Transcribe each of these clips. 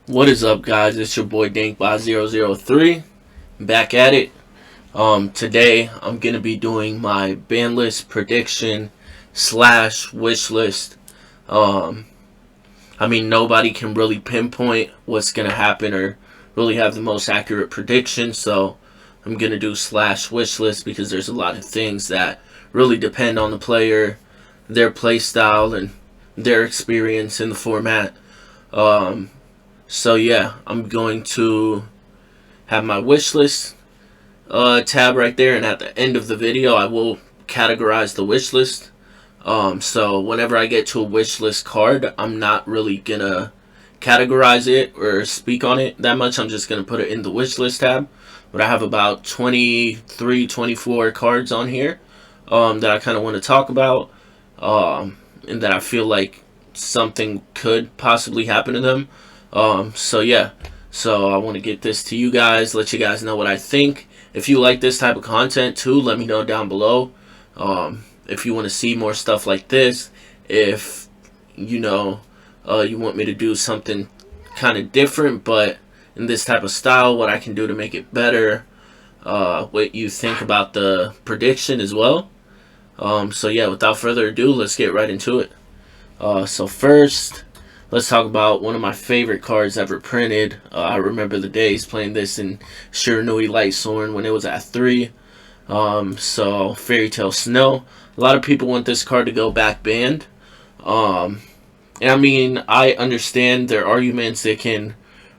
What is up, guys? It's your boy Dankbot003 back at it. Today I'm gonna be doing my Banlist prediction slash wish list. Nobody can really pinpoint what's gonna happen or really have the most accurate prediction, so I'm gonna do slash wish list because there's a lot of things that really depend on the player, their play style, and their experience in the format. So yeah, I'm going to have my wish list tab right there, and at the end of the video I will categorize the wish list. So whenever I get to a wish list card, I'm not really gonna categorize it or speak on it that much. I'm just gonna put it in the wish list tab. But I have about 23, 24 cards on here that I kind of want to talk about, and that I feel like something could possibly happen to them. So yeah, so I want to get this to you guys, let you guys know what I think. If you like this type of content too, let me know down below. If you want to see more stuff like this, if you want me to do something kind of different but in this type of style, what I can do to make it better, what you think about the prediction as well. So yeah, without further ado, let's get right into it. So first, let's talk about one of my favorite cards ever printed. I remember the days playing this in Shiranui Lightsorn when it was at 3. So Fairy Tale Snow. A lot of people want this card to go back banned. And I mean, I understand their arguments. It can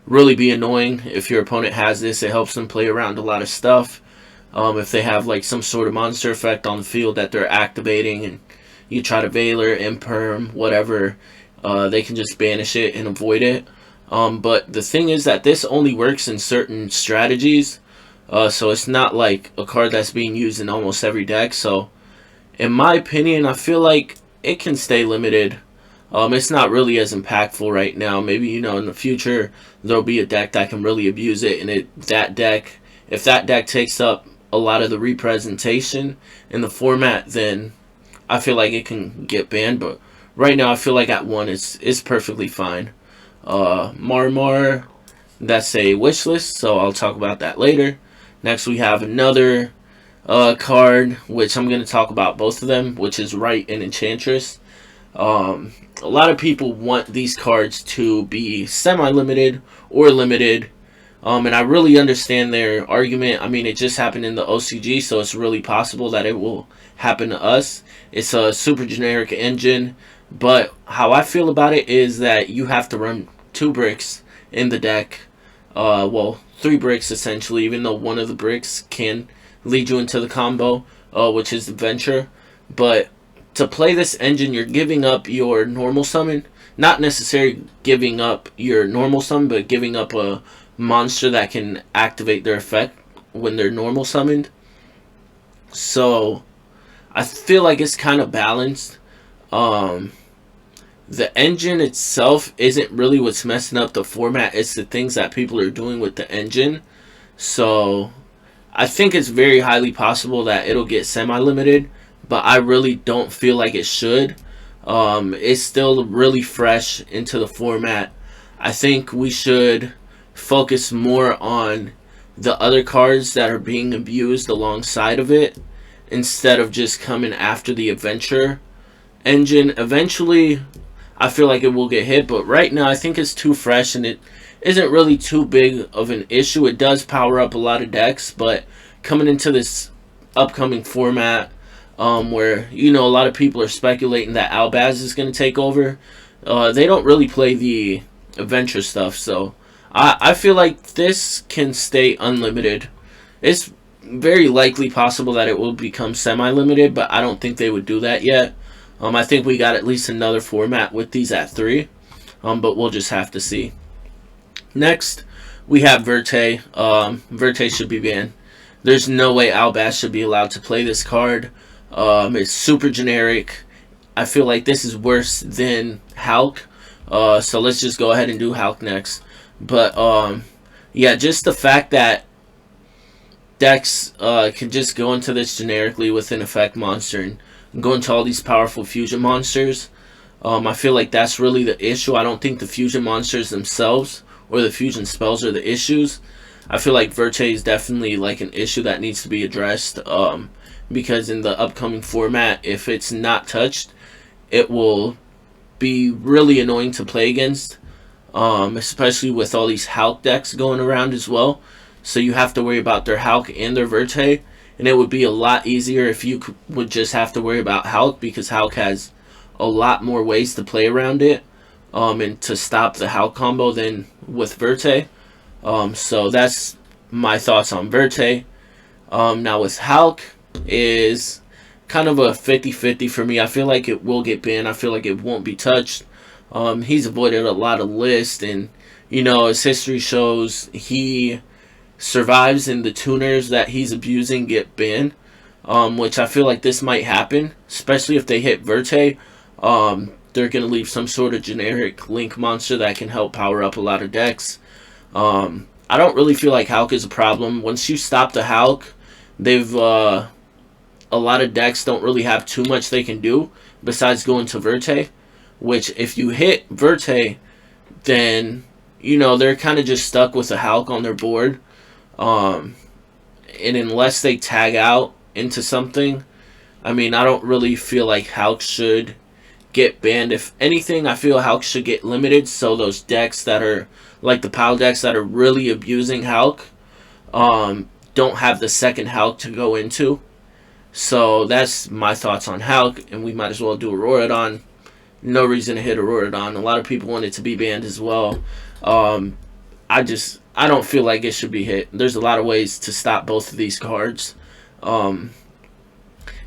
really be annoying if your opponent has this. It helps them play around a lot of stuff. If they have like some sort of monster effect on the field that they're activating and you try to Veiler, Imperm, whatever, they can just banish it and avoid it. But the thing is that this only works in certain strategies. So it's not like a card that's being used in almost every deck. So in my opinion, I feel like it can stay limited. It's not really as impactful right now. Maybe, in the future there'll be a deck that can really abuse it, and if that deck takes up a lot of the representation in the format, then I feel like it can get banned. But right now I feel like at 1 it's perfectly fine. Marmar, that's a wish list, so I'll talk about that later. Next we have another card, which I'm going to talk about both of them, which is Right and Enchantress. A lot of people want these cards to be semi-limited or limited, and I really understand their argument. I mean, it just happened in the OCG, so it's really possible that it will happen to us. It's a super generic engine, but how I feel about it is that you have to run 2 bricks in the deck. Well, 3 bricks essentially, even though one of the bricks can lead you into the combo, which is the Venture. But to play this engine, you're giving up your normal summon. Not necessarily giving up your normal summon, but giving up a monster that can activate their effect when they're normal summoned. So I feel like it's kind of balanced. The engine itself isn't really what's messing up the format. It's the things that people are doing with the engine. So I think it's very highly possible that it'll get semi-limited, but I really don't feel like it should. It's still really fresh into the format. I think we should focus more on the other cards that are being abused alongside of it, instead of just coming after the adventure engine. Eventually I feel like it will get hit, but right now I think it's too fresh and it isn't really too big of an issue. It does power up a lot of decks, but coming into this upcoming format, where a lot of people are speculating that Albaz is going to take over, they don't really play the adventure stuff, so I feel like this can stay unlimited. It's very likely possible that it will become semi-limited, but I don't think they would do that yet. I think we got at least another format with these at 3, but we'll just have to see. Next, we have Verte. Verte should be banned. There's no way Albaz should be allowed to play this card. It's super generic. I feel like this is worse than Hulk. So let's just go ahead and do Hulk next. But yeah, just the fact that decks can just go into this generically with an effect monster and go into all these powerful fusion monsters. I feel like that's really the issue. I don't think the fusion monsters themselves or the fusion spells are the issues. I feel like Verte is definitely like an issue that needs to be addressed, because in the upcoming format, if it's not touched, it will be really annoying to play against, especially with all these Hulk decks going around as well. So you have to worry about their Hulk and their Verte, and it would be a lot easier if you would just have to worry about Hulk, because Hulk has a lot more ways to play around it, and to stop the Hulk combo than with Verte. So that's my thoughts on Verte. Now with Hulk is kind of a 50-50 for me. I feel like it will get banned. I feel like it won't be touched. He's avoided a lot of lists, and as history shows, he survives and the tuners that he's abusing get banned, which I feel like this might happen, especially if they hit Verte. They're going to leave some sort of generic link monster that can help power up a lot of decks. I don't really feel like Hulk is a problem. Once you stop the Hulk, a lot of decks don't really have too much they can do besides going to Verte, which if you hit Verte, then they're kind of just stuck with a Hulk on their board. And unless they tag out into something, I don't really feel like Hulk should get banned. If anything, I feel Hulk should get limited, so those decks that are like the pile decks that are really abusing Hulk don't have the second Hulk to go into. So that's my thoughts on Hulk, and we might as well do Auroradon. No reason to hit Auroradon. A lot of people want it to be banned as well. I don't feel like it should be hit. There's a lot of ways to stop both of these cards,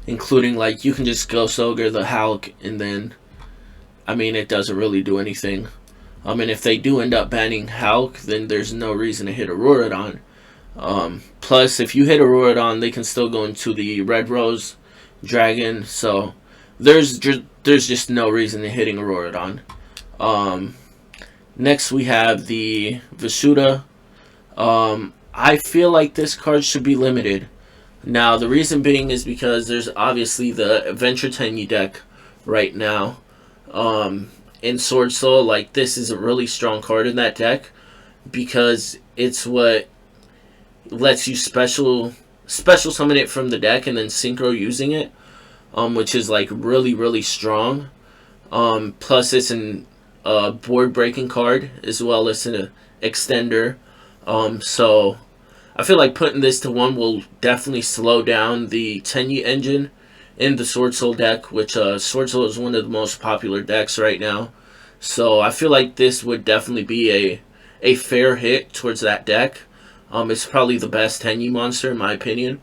including like you can just Ghost Ogre the Hulk, and then it doesn't really do anything. And if they do end up banning Hulk, then there's no reason to hit Auroradon. Plus, if you hit Auroradon, they can still go into the Red Rose Dragon. So there's just no reason to hitting Auroradon. Next we have the Vasuda. I feel like this card should be limited. Now the reason being is because there's obviously the Adventure Tenyi deck right now. In Sword Soul, like this is a really strong card in that deck, because it's what lets you special summon it from the deck and then synchro using it, which is like really strong. Plus it's an board breaking card as well as an extender. So I feel like putting this to 1 will definitely slow down the Tenyi engine in the Sword Soul deck, which Sword Soul is one of the most popular decks right now. So I feel like this would definitely be a fair hit towards that deck. It's probably the best Tenyi monster in my opinion.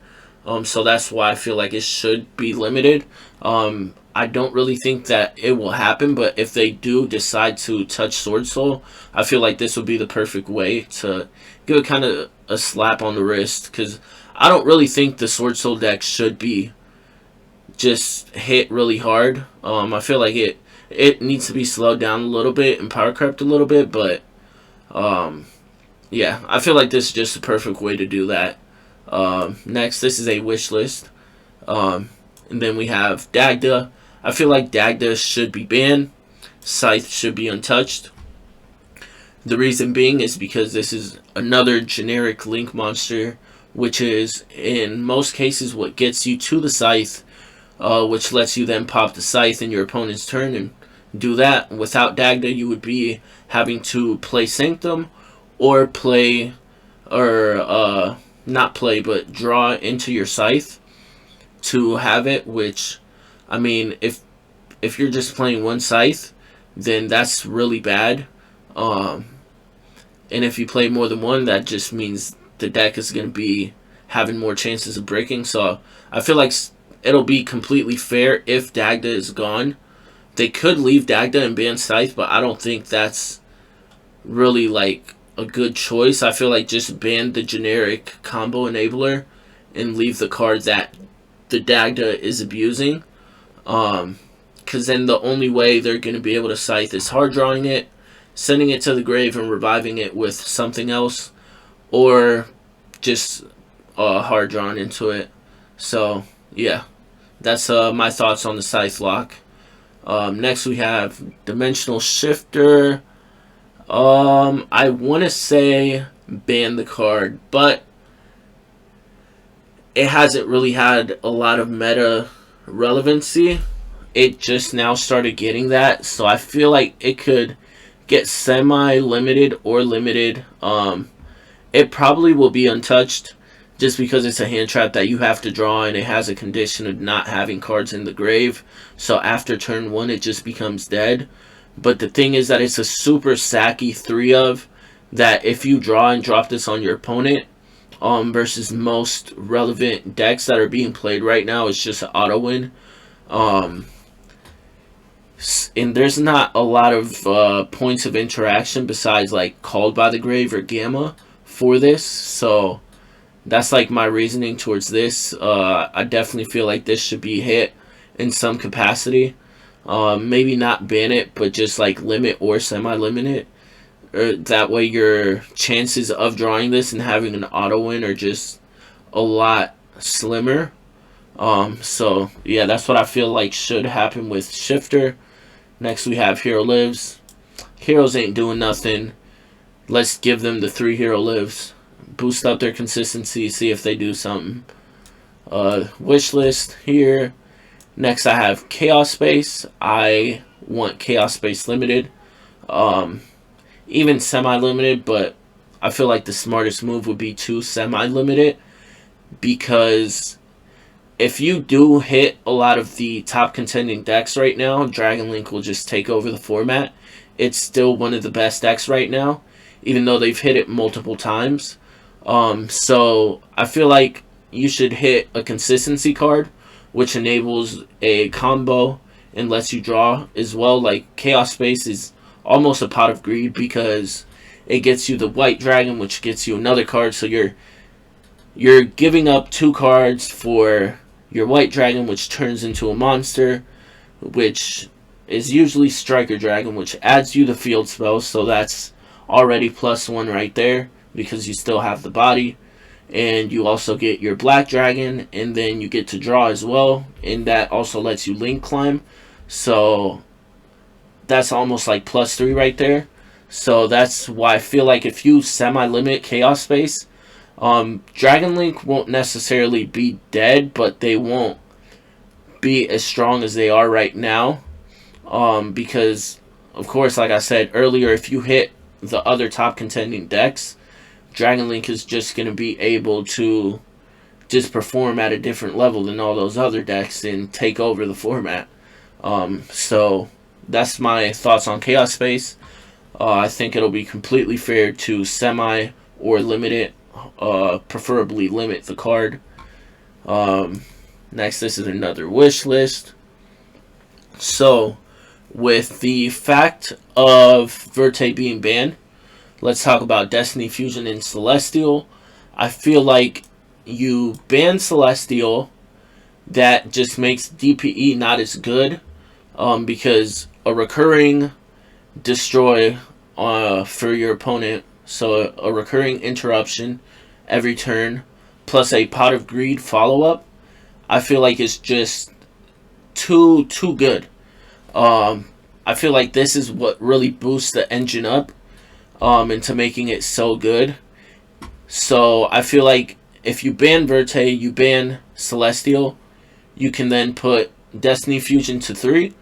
So that's why I feel like it should be limited. I don't really think that it will happen, but if they do decide to touch Sword Soul, I feel like this would be the perfect way to give it kind of a slap on the wrist, because I don't really think the Sword Soul deck should be just hit really hard. I feel like it needs to be slowed down a little bit and power crept a little bit, but yeah, I feel like this is just the perfect way to do that. Next, this is a wish list. And then we have Dagda. I feel like Dagda should be banned. Scythe should be untouched. The reason being is because this is another generic link monster, which is in most cases what gets you to the Scythe, which lets you then pop the Scythe in your opponent's turn and do that. Without Dagda, you would be having to play Sanctum or play, or not play, but draw into your Scythe to have it, which, if you're just playing one Scythe, then that's really bad. And if you play more than one, that just means the deck is going to be having more chances of breaking. So I feel like it'll be completely fair if Dagda is gone. They could leave Dagda and ban Scythe, but I don't think that's really like a good choice. I feel like just ban the generic combo enabler and leave the card that the Dagda is abusing. Because then the only way they're going to be able to Scythe is hard drawing it, sending it to the grave and reviving it with something else, or just hard drawn into it. So yeah, that's my thoughts on the Scythe lock. Next we have Dimensional Shifter. I want to say ban the card, but it hasn't really had a lot of meta relevancy. It just now started getting that, so I feel like it could get semi-limited or limited. It probably will be untouched just because it's a hand trap that you have to draw, and it has a condition of not having cards in the grave. So after turn 1, it just becomes dead. But the thing is that it's a super sacky 3 of that if you draw and drop this on your opponent, versus most relevant decks that are being played right now, it's just an auto win. And there's not a lot of points of interaction besides like Called by the Grave or Gamma for this, so that's like my reasoning towards this. I definitely feel like this should be hit in some capacity. Maybe not ban it, but just like limit or semi-limit it. That way your chances of drawing this and having an auto win are just a lot slimmer. So yeah, that's what I feel like should happen with Shifter. Next we have Hero Lives. Heroes ain't doing nothing. Let's give them the 3 Hero Lives. Boost up their consistency, see if they do something. Wishlist here. Next I have Chaos Space. I want Chaos Space limited. Even semi-limited, but I feel like the smartest move would be to semi-limit it, because if you do hit a lot of the top contending decks right now, Dragon Link will just take over the format. It's still one of the best decks right now, even though they've hit it multiple times. So I feel like you should hit a consistency card, which enables a combo and lets you draw as well. Like Chaos Space is almost a Pot of Greed because it gets you the White Dragon, which gets you another card. So you're giving up 2 cards for your White Dragon, which turns into a monster, which is usually Striker Dragon, which adds you the field spells. So that's already +1 right there because you still have the body. And you also get your Black Dragon, and then you get to draw as well, and that also lets you link climb. So that's almost like +3 right there. So that's why I feel like if you semi-limit Chaos Space, Dragon Link won't necessarily be dead, but they won't be as strong as they are right now. Because, of course, like I said earlier, if you hit the other top contending decks, Dragon Link is just going to be able to just perform at a different level than all those other decks and take over the format. So that's my thoughts on Chaos Space. I think it'll be completely fair to semi or limit it, preferably limit the card. Next, this is another wish list. So, with the fact of Verte being banned, let's talk about Destiny, Fusion, and Celestial. I feel like you ban Celestial, that just makes DPE not as good, because a recurring destroy for your opponent, so a recurring interruption every turn, plus a Pot of Greed follow-up, I feel like it's just too good. I feel like this is what really boosts the engine up into making it so good. So I feel like if you ban Verte, you ban Celestial, you can then put Destiny Fusion to 3,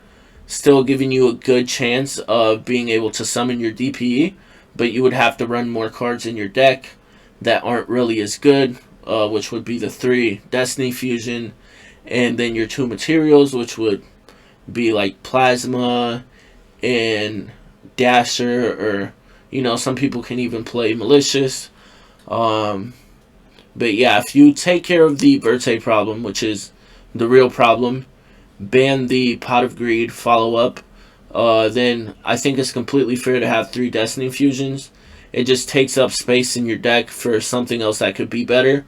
still giving you a good chance of being able to summon your DPE, but you would have to run more cards in your deck that aren't really as good, which would be the 3 Destiny Fusion, and then your 2 materials, which would be like Plasma and Dasher, or, you know, some people can even play Malicious. But yeah, if you take care of the Verte problem, which is the real problem, ban the Pot of Greed follow-up, then I think it's completely fair to have 3 Destiny Fusions. It just takes up space in your deck for something else that could be better.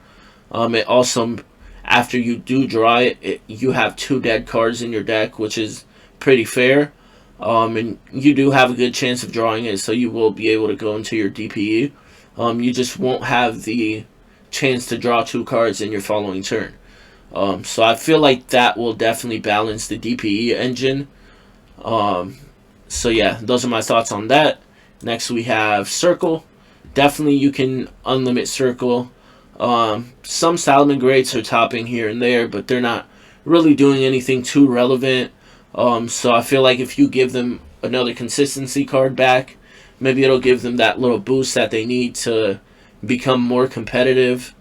It also, after you do draw it, you have 2 dead cards in your deck, which is pretty fair. And you do have a good chance of drawing it, so you will be able to go into your DPE. You just won't have the chance to draw 2 cards in your following turn. So I feel like that will definitely balance the DPE engine. So yeah, those are my thoughts on that. Next we have Circle. Definitely you can unlimit Circle. Some Salamangreats are topping here and there, but they're not really doing anything too relevant. So I feel like if you give them another consistency card back, maybe it'll give them that little boost that they need to become more competitive.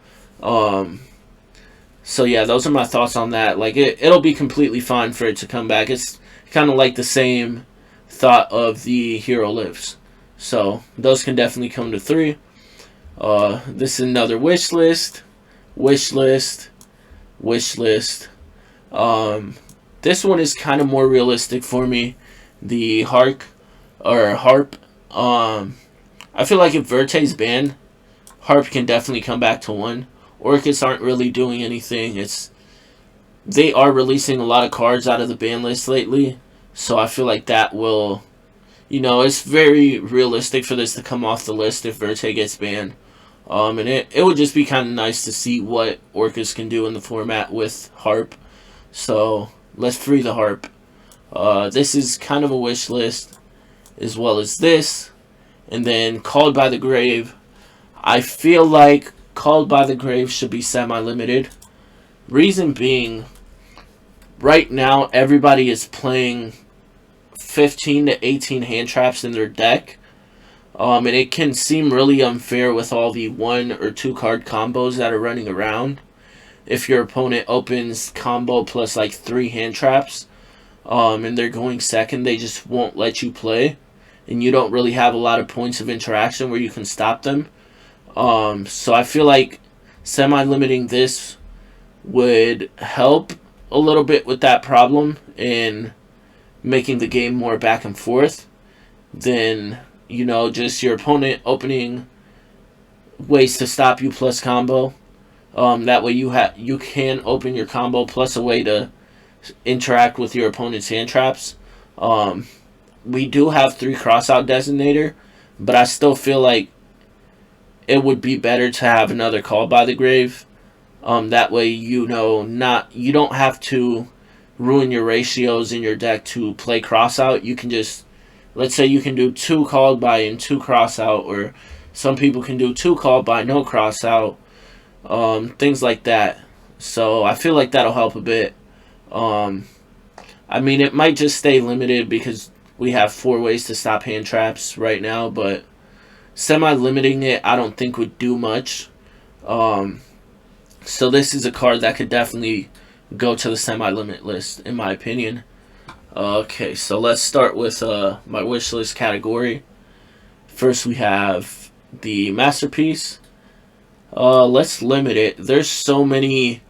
So yeah, those are my thoughts on that. Like it'll be completely fine for it to come back. It's kind of like the same thought of the Hero Lives. So those can definitely come to 3. This is another wish list. Wish list. Wish list. This one is kind of more realistic for me. The Harp. I feel like if Verte's banned, Harp can definitely come back to 1. Orcust aren't really doing anything. They are releasing a lot of cards out of the ban list lately, so I feel like that will, it's very realistic for this to come off the list if Verte gets banned. And it would just be kind of nice to see what Orcust can do in the format with Harp. So let's free the Harp. This is kind of a wish list, as well as this, and then Called by the Grave. I feel like Called by the Grave should be semi-limited. Reason being, right now everybody is playing 15 to 18 hand traps in their deck. And it can seem really unfair with all the 1 or 2 card combos that are running around. If your opponent opens combo plus like 3 hand traps, and they're going second, they just won't let you play. And you don't really have a lot of points of interaction where you can stop them. So I feel like semi-limiting this would help a little bit with that problem in making the game more back and forth than, just your opponent opening ways to stop you plus combo. That way you can open your combo plus a way to interact with your opponent's hand traps. We do have 3 crossout designator, but I still feel like it would be better to have another Call by the Grave. That way, you don't have to ruin your ratios in your deck to play crossout. You can just, let's say you can do 2 Called by and 2 crossout, or some people can do 2 Called by, no crossout, things like that. So I feel like that'll help a bit. It might just stay limited because we have 4 ways to stop hand traps right now, but semi-limiting it I don't think would do much. So this is a card that could definitely go to the semi-limit list, in my opinion. Okay, so let's start with my wish list category. First we have the Masterpiece. Let's limit it. There's so many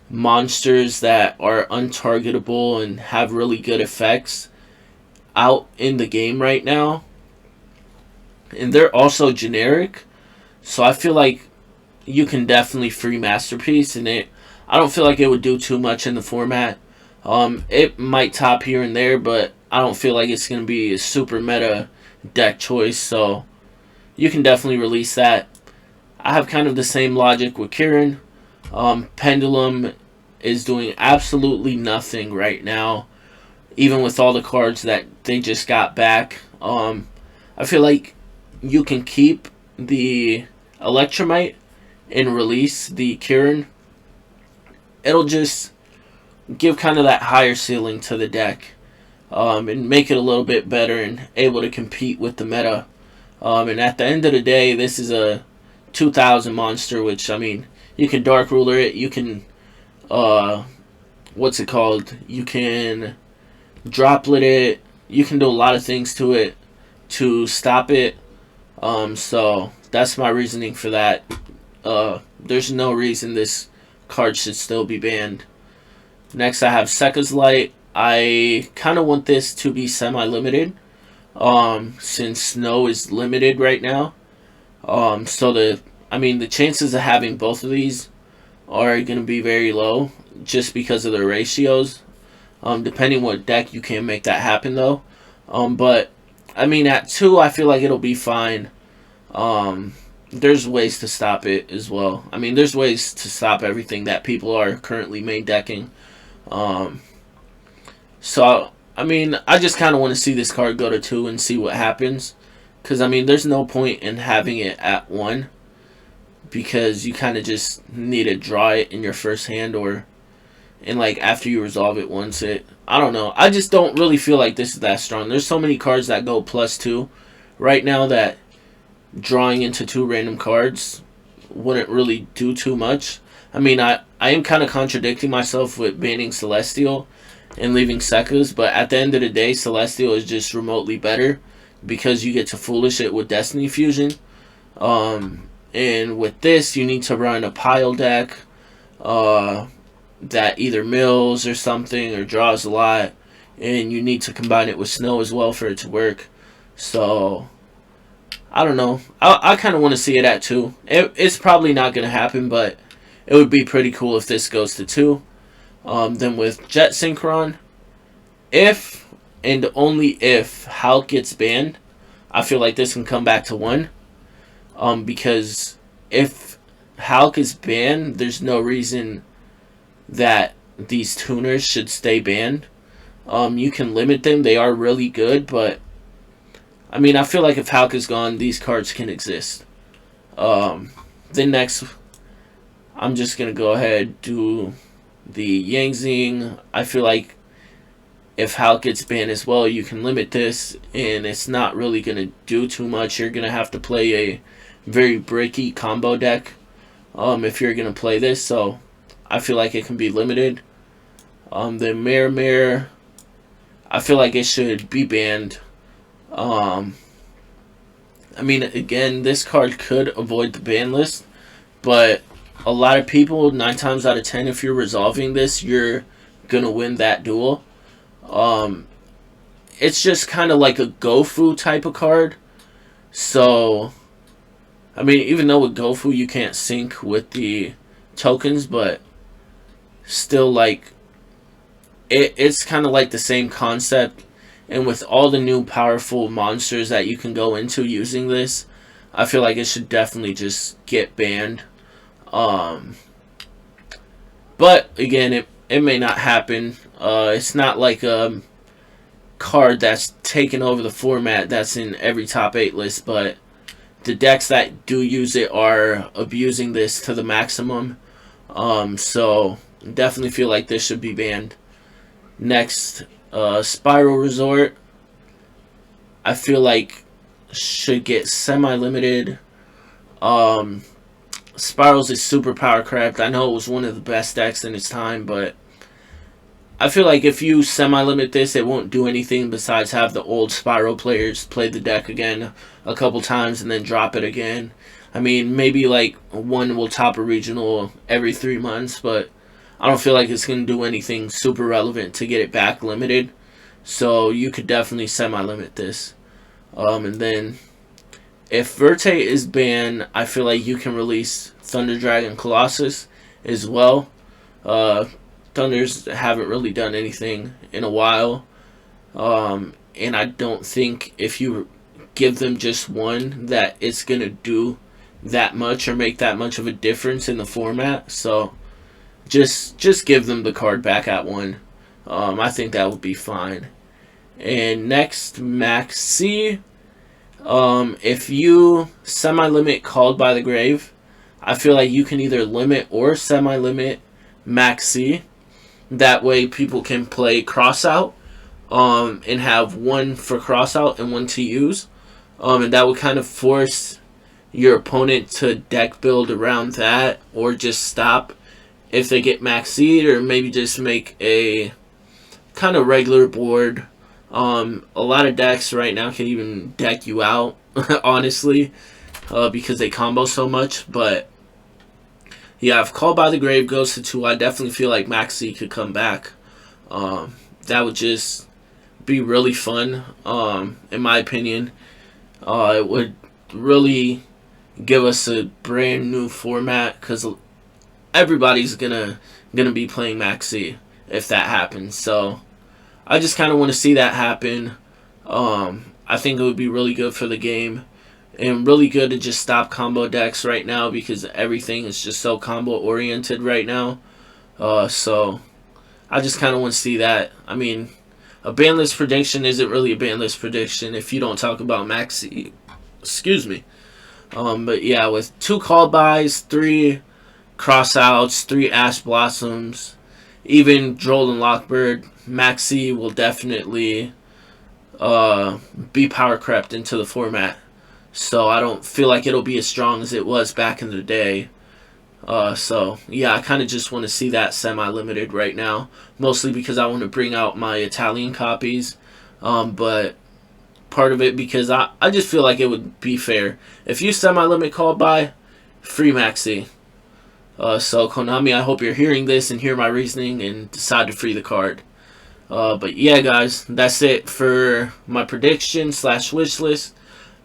monsters that are untargetable and have really good effects out in the game right now. And they're also generic. So I feel like you can definitely free Masterpiece, and I don't feel like it would do too much in the format. It might top here and there, but I don't feel like it's going to be a super meta deck choice, so you can definitely release that. I have kind of the same logic with Kieran. Pendulum is doing absolutely nothing right now, even with all the cards that they just got back. I feel like you can keep the Electromite and release the Kieran. It'll just give kind of that higher ceiling to the deck, and make it a little bit better and able to compete with the meta. And at the end of the day, this is a 2000 monster, which, you can Dark Ruler it, you can, what's it called? You can Droplet it, you can do a lot of things to it to stop it. So that's my reasoning for that. There's no reason this card should still be banned. Next I have Sekka's Light. I kind of want this to be semi-limited, since Snow is limited right now. So the chances of having both of these are going to be very low, just because of their ratios. Depending what deck, you can make that happen though. But at 2, I feel like it'll be fine. There's ways to stop it as well. There's ways to stop everything that people are currently main decking. So I just kind of want to see this card go to 2 and see what happens, Because, I mean, there's no point in having it at 1, because you kind of just need to draw it in your first hand, or in, like, after you resolve it once it... I don't know. I just don't really feel like this is that strong. There's so many cards that go +2 right now that drawing into 2 random cards wouldn't really do too much. I mean, I am kind of contradicting myself with banning Celestial and leaving Sekka's, but at the end of the day, Celestial is just remotely better because you get to Foolish it with Destiny Fusion. And with this, you need to run a pile deck that either mills or something or draws a lot, and you need to combine it with Snow as well for it to work. So I don't know. I kind of want to see it at 2. It's probably not going to happen, but it would be pretty cool if this goes to 2. Then with Jet Synchron, if and only if Hulk gets banned, I feel like this can come back to 1. Because if Hulk is banned, there's no reason that these tuners should stay banned. You can limit them. They are really good, but I mean, I feel like if Hulk is gone, these cards can exist. Then next, I'm just going to go ahead do the Yangzing. I feel like if Hulk gets banned as well, you can limit this, and it's not really going to do too much. You're going to have to play a very bricky combo deck if you're going to play this, so I feel like it can be limited. The Mare, I feel like it should be banned. I mean, again, this card could avoid the ban list, but a lot of people, 9 times out of 10, if you're resolving this, you're going to win that duel. It's just kind of like a Gofu type of card. So, I mean, even though with Gofu you can't sync with the tokens, but still, like, it's kind of like the same concept. And with all the new powerful monsters that you can go into using this, I feel like it should definitely just get banned. But again, it may not happen. It's not like a card that's taken over the format that's in every top 8 list, but the decks that do use it are abusing this to the maximum. So definitely feel like this should be banned. Next, Spiral Resort, I feel like should get semi-limited. Spirals is super power cracked. I know it was one of the best decks in its time, but I feel like if you semi-limit this, it won't do anything besides have the old Spiral players play the deck again a couple times and then drop it again. I mean, maybe like one will top a regional every 3 months, but I don't feel like it's going to do anything super relevant to get it back limited. So you could definitely semi-limit this. And then if Verte is banned, I feel like you can release Thunder Dragon Colossus as well. Thunders haven't really done anything in a while. And I don't think if you give them just one that it's going to do that much or make that much of a difference in the format. So just give them the card back at 1. I think that would be fine. And next, Max C. If you semi-limit Called by the Grave, I feel like you can either limit or semi-limit Max C. That way people can play Crossout and have 1 for Crossout and 1 to use. And that would kind of force your opponent to deck build around that, or just stop if they get Max Seed, or maybe just make a kind of regular board. A lot of decks right now can even deck you out, honestly, because they combo so much. But yeah, if Called by the Grave goes to 2, I definitely feel like Maxi could come back. That would just be really fun, in my opinion. It would really give us a brand new format, because everybody's gonna be playing Maxi if that happens. So I just kind of want to see that happen. I think it would be really good for the game, and really good to just stop combo decks right now, because everything is just so combo oriented right now. So I just kind of want to see that. I mean, a ban list prediction isn't really a ban list prediction if you don't talk about Maxi. Excuse me. But yeah, with 2 call buys, 3 crossouts, 3 Ash Blossoms, even Droll and Lockbird, Maxi will definitely be power crept into the format. So I don't feel like it'll be as strong as it was back in the day. So yeah, I kind of just want to see that semi-limited right now, mostly because I want to bring out my Italian copies. But part of it because I just feel like it would be fair if you semi-limit call buy, free Maxi. So Konami, I hope you're hearing this and hear my reasoning and decide to free the card. But yeah, guys, that's it for my prediction / wish list.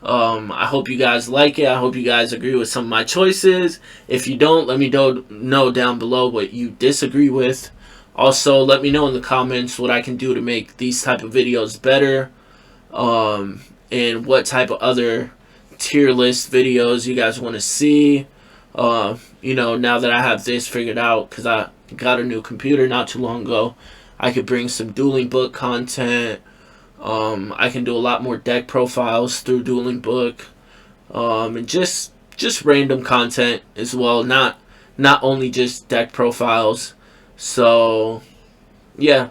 I hope you guys like it. I hope you guys agree with some of my choices. If you don't, let me know down below what you disagree with. Also, let me know in the comments what I can do to make these type of videos better. And what type of other tier list videos you guys want to see. You know, now that I have this figured out, because I got a new computer not too long ago, I could bring some dueling book content. I can do a lot more deck profiles through dueling book, and just random content as well, not only just deck profiles. So yeah,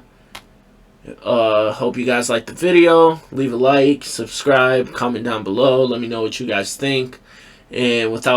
hope you guys liked the video. Leave a like, subscribe, comment down below, let me know what you guys think. And without